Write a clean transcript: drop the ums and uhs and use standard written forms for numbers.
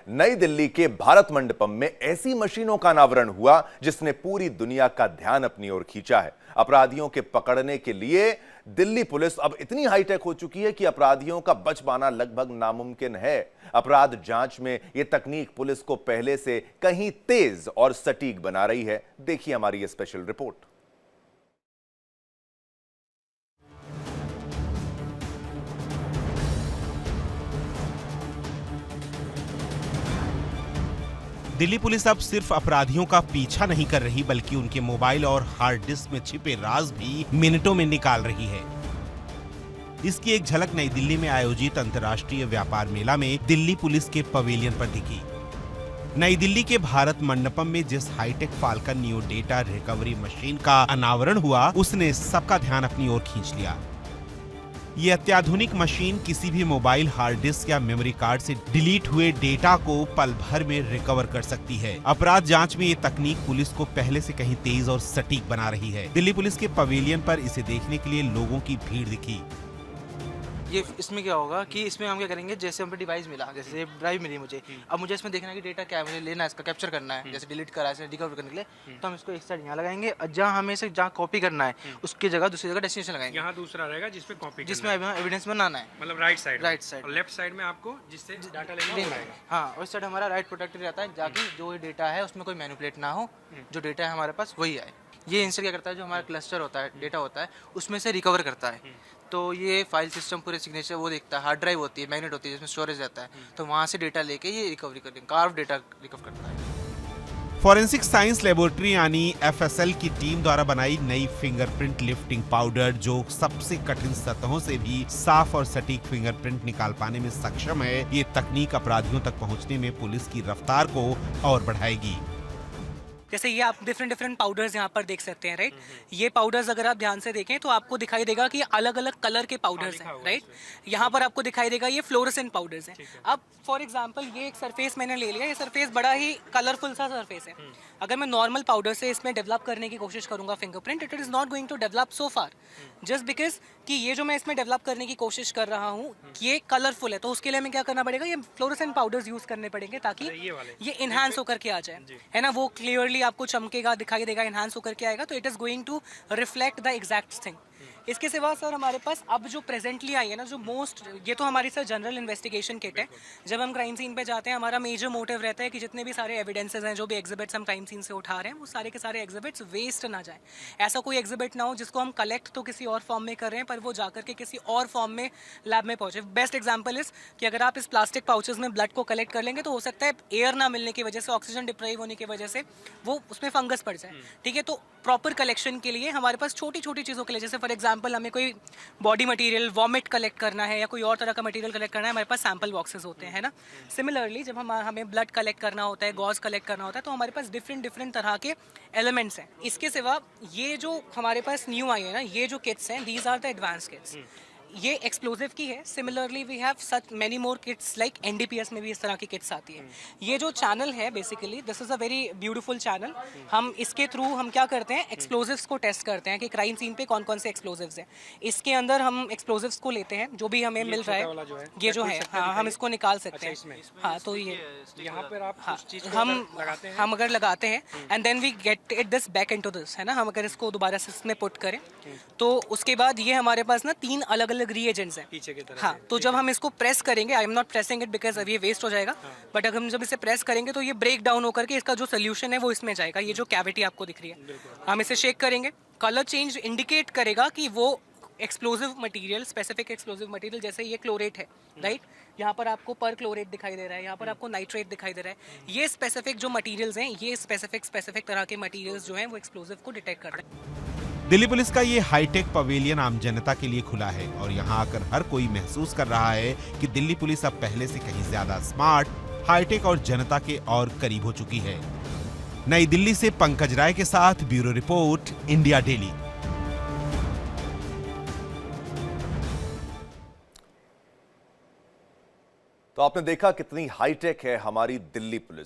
नई दिल्ली के भारत मंडपम में ऐसी मशीनों का अनावरण हुआ जिसने पूरी दुनिया का ध्यान अपनी ओर खींचा है। अपराधियों के पकड़ने के लिए दिल्ली पुलिस अब इतनी हाईटेक हो चुकी है कि अपराधियों का बच पाना लगभग नामुमकिन है। अपराध जांच में यह तकनीक पुलिस को पहले से कहीं तेज और सटीक बना रही है। देखिए हमारी यह स्पेशल रिपोर्ट। दिल्ली पुलिस अब सिर्फ अपराधियों का पीछा नहीं कर रही बल्कि उनके मोबाइल और हार्ड डिस्क में छिपे राज भी मिनटों में निकाल रही है। इसकी एक झलक नई दिल्ली में आयोजित अंतर्राष्ट्रीय व्यापार मेला में दिल्ली पुलिस के पवेलियन पर दिखी। नई दिल्ली के भारत मंडपम में जिस hi-tech Falcon neo data recovery machine का अनावरण हुआ उसने सबका ध्यान अपनी ओर खींच लिया। ये अत्याधुनिक मशीन किसी भी मोबाइल हार्ड डिस्क या मेमोरी कार्ड से डिलीट हुए डेटा को पल भर में रिकवर कर सकती है। अपराध जांच में ये तकनीक पुलिस को पहले से कहीं तेज और सटीक बना रही है। दिल्ली पुलिस के पवेलियन पर इसे देखने के लिए लोगों की भीड़ दिखी। ये इसमें क्या होगा कि इसमें हम क्या करेंगे, जैसे हमको डिवाइस मिला, जैसे ड्राइव मिली मुझे, अब मुझे इसमें देखना है कि डेटा क्या है, मुझे लेना है, इसका कैप्चर करना है, जैसे डिलीट करा है, रिकवर करने के लिए, तो हम इसको एक साइड यहाँ लगाएंगे और जहाँ हमें इसे जहाँ कॉपी करना है उसकी जगह दूसरी जगह डेस्टिनेशन लगाएंगे। यहाँ दूसरा रहेगा जिसपे कॉपी, जिसमें एविडेंस बनाना है, मतलब राइट साइड और लेफ्ट साइड में आपको जिससे डाटा लेना है। हाँ, और इस साइड हमारा राइट प्रोटेक्टेड रहता है, जाकि जो डेटा है उसमें कोई मैनिपुलेट ना हो, जो डेटा है हमारे पास वही आए। ये इंसर्ट क्या करता है, जो हमारा क्लस्टर होता है, डेटा होता है, उसमें से रिकवर करता है। तो ये फाइल सिस्टम पूरे सिग्नेचर वो देखता है, हार्ड ड्राइव होती है, मैग्नेट होती है जिसमें स्टोरेज रहता है, तो वहाँ से डेटा लेके ये रिकवरी करते हैं, कार्व डेटा रिकवर करता है। फॉरेंसिक साइंस लेबोरेटरी यानी एफएसएल की टीम द्वारा बनाई नई फिंगरप्रिंट लिफ्टिंग पाउडर, जो सबसे कठिन सतहों से भी साफ और सटीक फिंगरप्रिंट निकाल पाने में सक्षम है। ये तकनीक अपराधियों तक पहुंचने में पुलिस की रफ्तार को और बढ़ाएगी। जैसे ये आप डिफरेंट पाउडर्स यहाँ पर देख सकते हैं, राइट। ये पाउडर्स अगर आप ध्यान से देखें तो आपको दिखाई देगा कि अलग अलग कलर के पाउडर्स हैं, राइट। यहाँ पर आपको दिखाई देगा ये फ्लोरेसेंट पाउडर्स हैं। अब फॉर एग्जांपल ये एक सरफेस मैंने ले लिया, ये सरफेस बड़ा ही कलरफुल सा सरफेस है। अगर मैं नॉर्मल पाउडर से इसमें डेवलप करने की कोशिश करूंगा fingerprint, it is not going to develop so far, just because कि ये जो मैं इसमें डेवलप करने की कोशिश कर रहा हूँ ये कलरफुल है, तो उसके लिए हमें क्या करना पड़ेगा, ये फ्लोरेसेंट पाउडर्स यूज करने पड़ेंगे ताकि ये इनहांस होकर के आ जाए, है ना। वो क्लियरली आपको चमकेगा, दिखाई देगा, इनहांस होकर के आएगा, तो it is going to reflect the exact thing. इसके सिवा सर हमारे पास अब जो प्रेजेंटली आई है ना, जो मोस्ट, ये तो हमारी सर जनरल इन्वेस्टिगेशन किट है। जब हम क्राइम सीन पे जाते हैं हमारा मेजर मोटिव रहता है कि जितने भी सारे एविडेंसेस हैं, जो भी एग्जिबिट्स हम क्राइम सीन से उठा रहे हैं, वो सारे के सारे एग्जिबिट्स वेस्ट ना जाए। ऐसा कोई एग्जिबिट ना हो जिसको हम कलेक्ट तो किसी और फॉर्म में कर रहे हैं पर वो जाकर के किसी और फॉर्म में लैब में पहुंचे। बेस्ट एग्जाम्पल इज कि अगर आप इस प्लास्टिक पाउचेस में ब्लड को कलेक्ट कर लेंगे तो हो सकता है एयर ना मिलने की वजह से, ऑक्सीजन डिप्राइव होने की वजह से वो उसमें फंगस पड़ जाए, ठीक है। तो प्रॉपर कलेक्शन के लिए हमारे पास छोटी छोटी चीज़ों के लिए, जैसे फॉर एग्जाम्पल हमें कोई बॉडी मटेरियल, वॉमिट कलेक्ट करना है या कोई और तरह का मटेरियल कलेक्ट करना है, हमारे पास सैंपल बॉक्सेस होते हैं, है ना। सिमिलरली जब हमें ब्लड कलेक्ट करना होता है, गॉज कलेक्ट करना होता है, तो हमारे पास डिफरेंट तरह के एलिमेंट्स हैं। इसके सिवा ये जो हमारे पास न्यू आई है ना, ये जो किट्स हैं, these are the advance kits. ये एक्सप्लोजिव की है। Similarly we have such many more kits, like NDPS में भी इस तरह की किट्स आती है। ये जो चैनल है basically this is a very beautiful channel. हम इसके थ्रू हम क्या करते हैं, एक्सप्लोजिव्स को टेस्ट करते हैं कि क्राइम सीन पे कौन कौन से एक्सप्लोजिव्स हैं। इसके अंदर हम एक्सप्लोजिव्स को लेते हैं, जो भी हमें मिल रहा है, ये जो है, हाँ, हम इसको निकाल सकते हैं। हाँ, तो ये यहाँ पर आप हम अगर लगाते हैं and then we get it this back into this, है ना। हम अगर इसको दोबारा से इसमें पुट करें तो उसके बाद ये हमारे पास ना 3 अलग अलग रीएजेंट्स हैं पीछे की तरफ। हाँ, तो जब हम इसको प्रेस करेंगे, I am not pressing it because अब ये वेस्ट हो जाएगा, बट अगर हम जब इसे प्रेस करेंगे तो ये ब्रेक डाउन होकर के इसका जो सोल्यूशन है वो इसमें जाएगा। ये जो कैविटी आपको दिख रही है, हम इसे शेक करेंगे, कलर चेंज इंडिकेट करेगा कि वो explosive material, specific explosive material, जैसे ये क्लोरेट है, राइट। यहाँ पर आपको पर क्लोरेट दिखाई दे रहा है, यहाँ पर आपको नाइट्रेट दिखाई दे रहा है। ये स्पेसिफिक जो मटेरियल्स हैं, ये स्पेसिफिक तरह के मटेरियल्स जो हैं वो एक्सप्लोजिव को डिटेक्ट करते हैं। दिल्ली पुलिस का ये हाईटेक पवेलियन आम जनता के लिए खुला है और यहाँ आकर हर कोई महसूस कर रहा है कि दिल्ली पुलिस अब पहले से कहीं ज्यादा स्मार्ट, हाईटेक और जनता के और करीब हो चुकी है। नई दिल्ली से पंकज राय के साथ ब्यूरो रिपोर्ट, इंडिया डेली। तो आपने देखा कितनी हाईटेक है हमारी दिल्ली पुलिस।